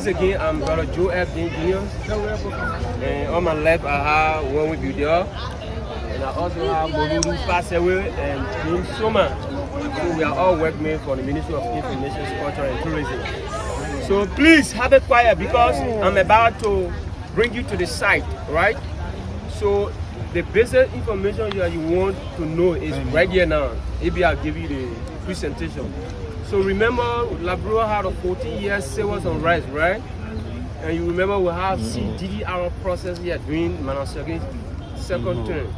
Once again, I'm Brother Joe F. Dean Jr. And on my left, I have one with you there. And I also have Moruru Pasewe and Dean Soma. So we are all workmen for the Ministry of Information, Culture and Tourism. So please have it quiet because I'm about to bring you to the site, right? So the basic information that you want to know is right here now. Maybe I'll give you the presentation. So remember, Liberia had a 14-year sales on rice, right? And you remember we have CDDR process here during Manasseh's second term.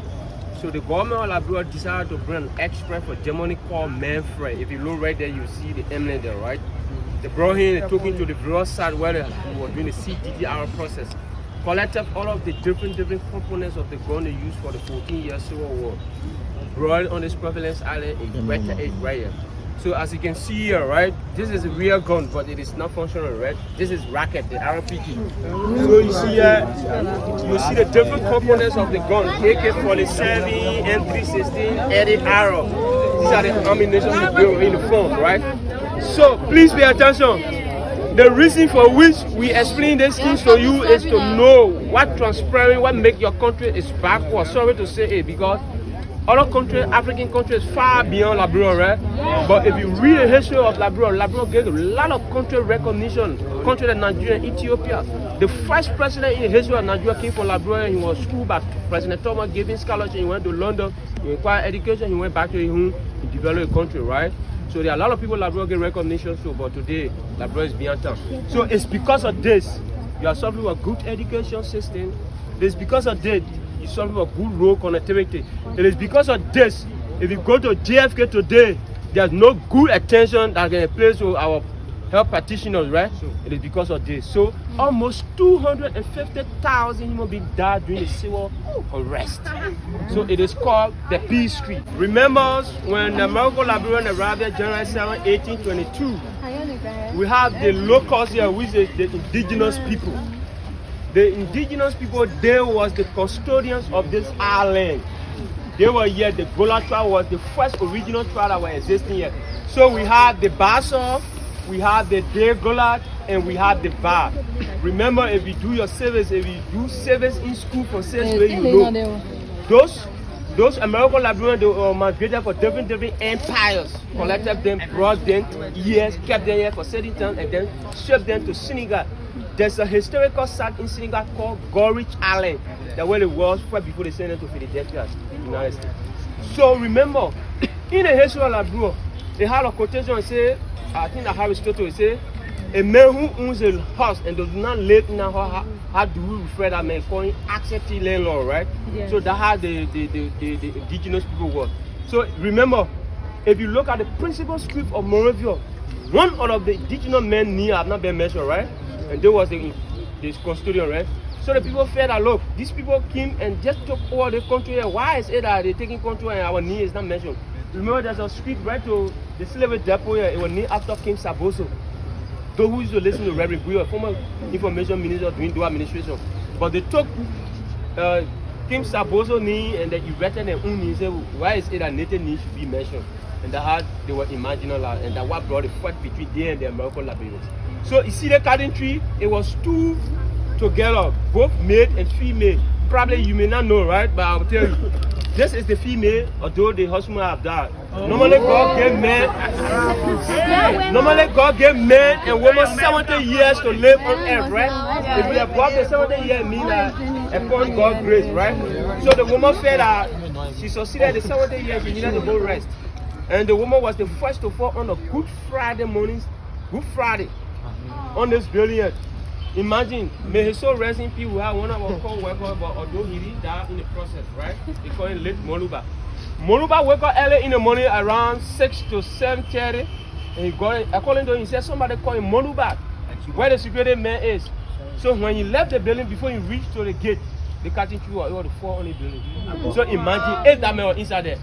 So the government of Liberia decided to bring an express for Germany called Manfred. If you look right there, you see the emblem there, right? They brought him and took him to the various side where they were doing the CDDR process. Collected all of the different components of the gun they used for the 14-year Civil War. Brought it on this Providence Island and wetted it right here. So as you can see here, right, this is a real gun, but it is not functional, right? This is rocket, the RPG. So you see here, you see the different components of the gun: AK-47, M316, Eddie Arrow. These are the ammunition we build in the form, right? So please pay attention. The reason for which we explain these things to you is to know what transparent, what make your country is backward. Sorry to say it, because other countries, African countries, far beyond Liberia, right? But if you read the history of Liberia, Liberia gave a lot of country recognition. Countries like Nigeria, Ethiopia. The first president in the history of Nigeria came from Liberia. He was schooled by President Thomas, gave him scholarship. He went to London, he acquired education, he went back to his home, he developed a country, right? So there are a lot of people in Liberia get recognition, so, but today, Liberia is beyond time. So it's because of this, you are suffering a good education system. It's because of this, you suffer a good road connectivity. It is because of this, if you go to JFK today, there's no good attention that can place to our health practitioners, right? It is because of this. So almost 250,000 human beings died during the civil unrest. So it is called the Peace Street. Remember when the American Liberian arrived here January 7, 1822, we have the locals here, which is the indigenous people. The indigenous people, they was the custodians of this island. They were here. The Gola tribe was the first original tribe that were existing here. So we have the Bassa, we have the Degola, and we have the Ba. Remember, if you do your service, if you do service in school for 6 years, you know. Those American Liberians, they migrated for different empires, collected them, brought them years, kept them here for certain time, and then shipped them to Senegal. There's a historical site in Senegal called Gorich Island, that where it was first before they sent it to Philadelphia, United States. So remember, in the history of Liberia, they had a quotation and say, I think that Aristotle say, a man who owns a house and does not live in a house, how do we refer that man? Calling accepting landlord, right? Yes. So that's how the indigenous people were. So remember, if you look at the principal script of Monrovia, one of the indigenous men near have not been mentioned, right? And there was the custodian, right? So the people felt that, look, these people came and just took over the country here. Why is it that they're taking control and our name is not mentioned? Remember, there's a street right to the slavery depot here. It was named after King Saboso. Those who used to listen to Reverend Guyo, former information minister during the administration. But they took King Saboso's name and they erected their own name and said, why is it that native name should be mentioned? And that's how they were imagining that, and that's what brought the fight between them and the American Liberians. So you see the cotton tree, it was two together, both male and female. Probably you may not know, right? But I'll tell you. This is the female, although the husband have died. Normally God gave men and women 70 years to live on earth, right? If we have got the 70 years, it means that upon God's grace, right? So the woman felt that she succeeded the 70 years, she needed to go rest. And the woman was the first to fall on a Good Friday morning, Good Friday, on this building. Imagine, may his soul rest in peace. We have one of our co-workers, but although he did die in the process, right? They call him late Moluba. Moluba woke up early in the morning around 6 to 7:30. And he got it. According to him, he said somebody called him Moluba, where the security man is. So when he left the building, before he reached to the gate, the cutting through was the fall on the building. So imagine if that man was inside there,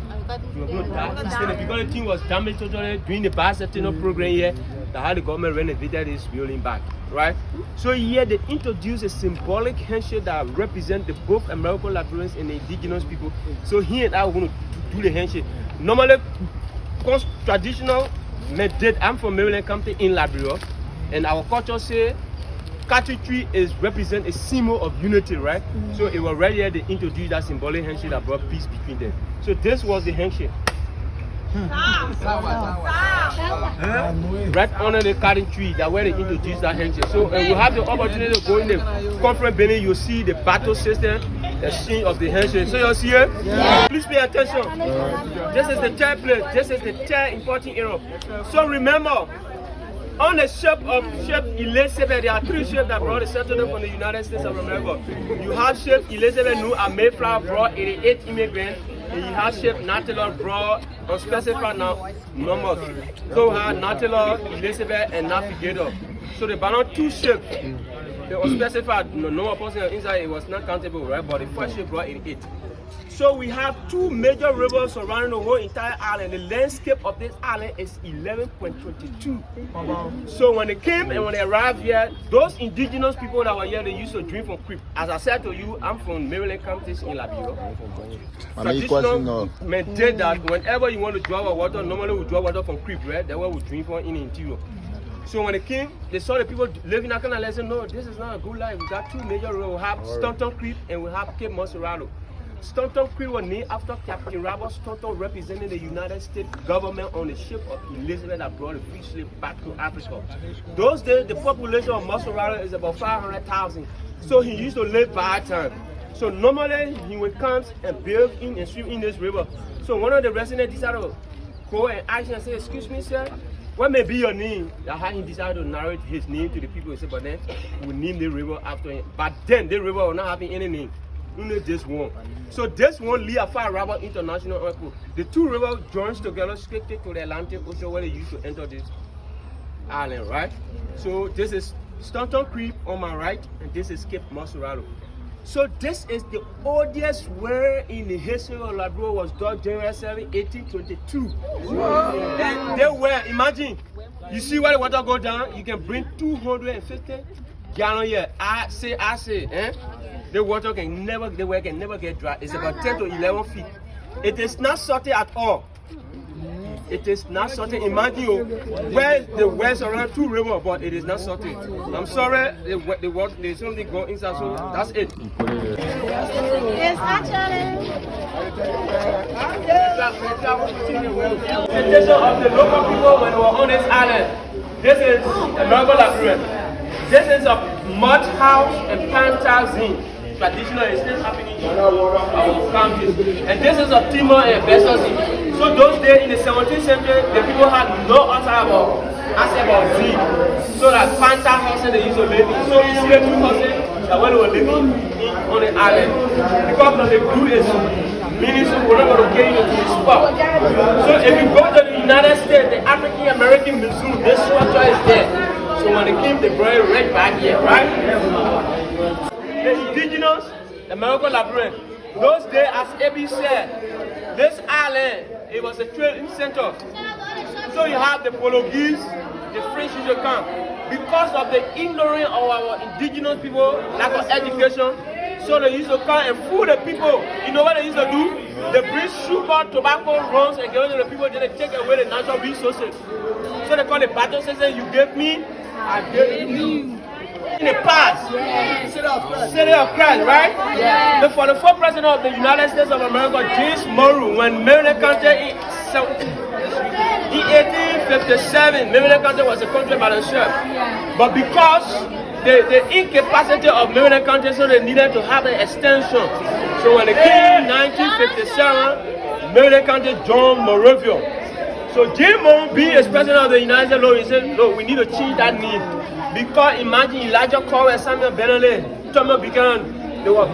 he was going to die. Because the thing was damaged totally during the bicentennial program here, that how the government renovated this building back, right? So here they introduced a symbolic handshake that represents the both American Liberians and the indigenous people. So here and I are going to do the handshake. Normally, traditional method, I'm from Maryland County in Liberia, and our culture say cattle tree is represent a symbol of unity, right? So it was right here they introduced that symbolic handshake that brought peace between them. So this was the handshake. Right under the cattle tree, that where they introduced that handshake. So we have the opportunity to go in the conference building. You see the battle system, the scene of the handshake. So you see it? Yeah. Please pay attention. This is the third place. This is the third important era. So remember, on the ship Elizabeth, there are three ships that brought the settlement from the United States of America. You have ship Elizabeth New and Mayflower brought 88 immigrants, and you have ship Nautilus brought unspecified numbers. So we have Nautilus, Elizabeth, and Navigator. So they brought two ships. The unspecified number person inside it was not countable, right? But the first ship brought 88. So we have two major rivers surrounding the whole entire island. The landscape of this island is 11.22. So when they came and when they arrived here, those indigenous people that were here, they used to drink from creek. As I said to you, I'm from Maryland County in Liberia. Traditional men did that whenever you want to draw water, normally we draw water from creek, right? That's what we drink from in the interior. So when they came, they saw the people living that kind of life. They said, no, this is not a good life. We got two major rivers. We have Staunton Creek and we have Cape Monserrato. Staunton Creek was named after Captain Robert Staunton, representing the United States government on the ship of Elizabeth that brought the free slave back to Africa. Those days, the population of Monserrato is about 500,000. So he used to live by time. So normally, he would come and bathe in and swim in this river. So one of the residents decided to go and ask him and say, excuse me, sir, what may be your name? That's how he decided to narrate his name to the people. He said, but then we'll name the river after him. But then the river will not have any name. Only this one. So this one lead afar Robert International Airport. The two rivers joins together straight to the Atlantic Ocean where they used to enter this island, right? So this is Staunton Creek on my right, and this is Cape Monserrato. So this is the oldest word in the history of Liberia, was done January 7, 1822. And they were, imagine, you see where the water go down, you can bring 250 gallons here. I say, eh? The water can never get dry. It's about 10 to 11 feet. It is not salty at all. It is not salty. Imagine where the west around two rivers, but it is not salty. I'm sorry, the water, there's something going inside, so that's it. Yes, actually. Presentation of the local people when we were on this island. This is American Liberia. This is a mud house and panther scene. Traditional is still happening in our counties. And this is a Timor and Besson scene. So those days in the 17th century, the people had no answer about zinc. So that panther houses they used to live in. So you see the two houses that when they were living on the island. Because of the glue is meaning so we're not going to get into the spot. So if you go to the United States, the African American Museum, this structure is there. So when they came, they brought it right back here, right? The indigenous, the American Liberian, those days, as Abby said, this island, it was a trading center. So you have the Portuguese, the French used to come. Because of the ignorance of our indigenous people, lack of education, so they used to come and fool the people. You know what they used to do? They bring sugar, tobacco, runs, and give it to the people, then they take away the natural resources. So they call the battle system, you gave me, I gave you. In the past, City of Christ, right? Yeah. The 44th president of the United States of America, James Monroe, when Maryland County in 1857, Maryland County was a country by itself. But because the incapacity of Maryland County, so they needed to have an extension. So when they came in 1957, Maryland County joined Monrovia. So James Monroe, being as president of the United States, he said, no, we need to change that name. Because imagine Elijah Cole and Samuel Benele, Thomas began, they were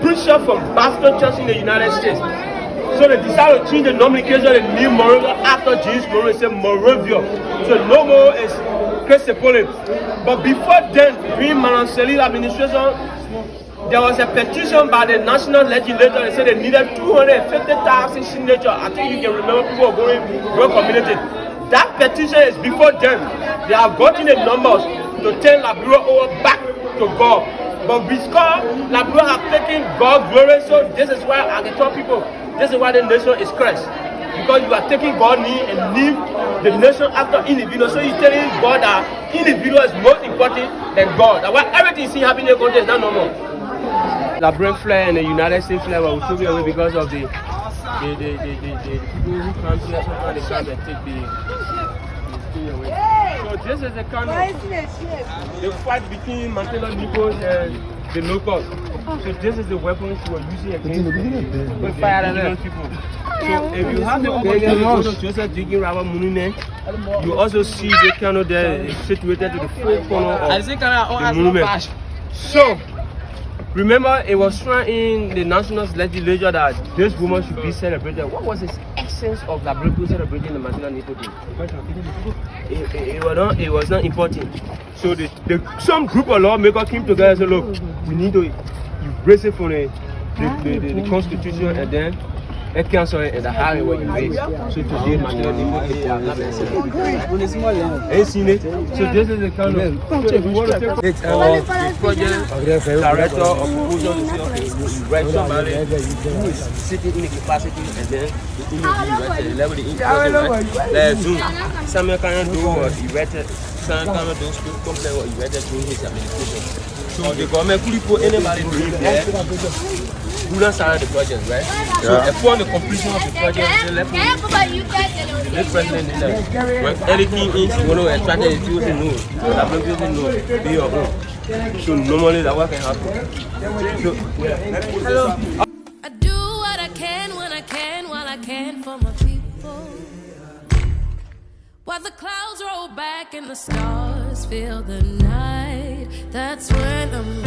preachers from Baptist Church in the United States. So they decided to change the nomenclature of the name Monrovia after James Monroe. They said Monrovia. So no more is Christopolis. But before then, during Manasseh's administration, there was a petition by the national legislature. They said they needed 250,000 signatures. I think you can remember people going community. That petition is before them. They have gotten the numbers to turn Liberia over back to God. But because Liberia have taken God's glory, so this is why I can tell people, this is why the nation is cursed. because you are taking God's name and leave the nation after individual. So you're telling God that individual is more important than God. That why everything you see happening in the country is not normal. The Brent flag and the United States flag will took away because of the people who come here, sometimes they come and take the thing away. So this is the kind of the fight between Mantela Nikos and the locals. So this is the weapons you are using against the fire and people. So if you have the opportunity to go to Joseph digging rubber monument, you also see the kind of there situated to the four corner of the monument. So remember, it was found in the national legislature that this woman should be celebrated. What was the essence of the breakthrough celebrating the Mantela Nico Day? It was not important. So some group of lawmakers came together and said, look, we need to embrace it from the constitution and then a council and the highway what you raise. So today, Mantela Nico Day, I have not been celebrated. Ain't seen it. So this is the kind of. So if you want to take the project director or proposal to say, okay, you write somebody who is sitting in the capacity and then the interview, level the interview, let's do. Some kind of do what you read, some kind of do still complain what you read during his administration. So the government could put anybody doing there. Do not start the project, right? So upon the completion of the project, the president when anything is you want to attract the people to know, the people to know, be your own. So normally that what can happen. So, hello. I do what I can when I can while I can for my people. While the clouds roll back and the stars fill the night, that's when I'm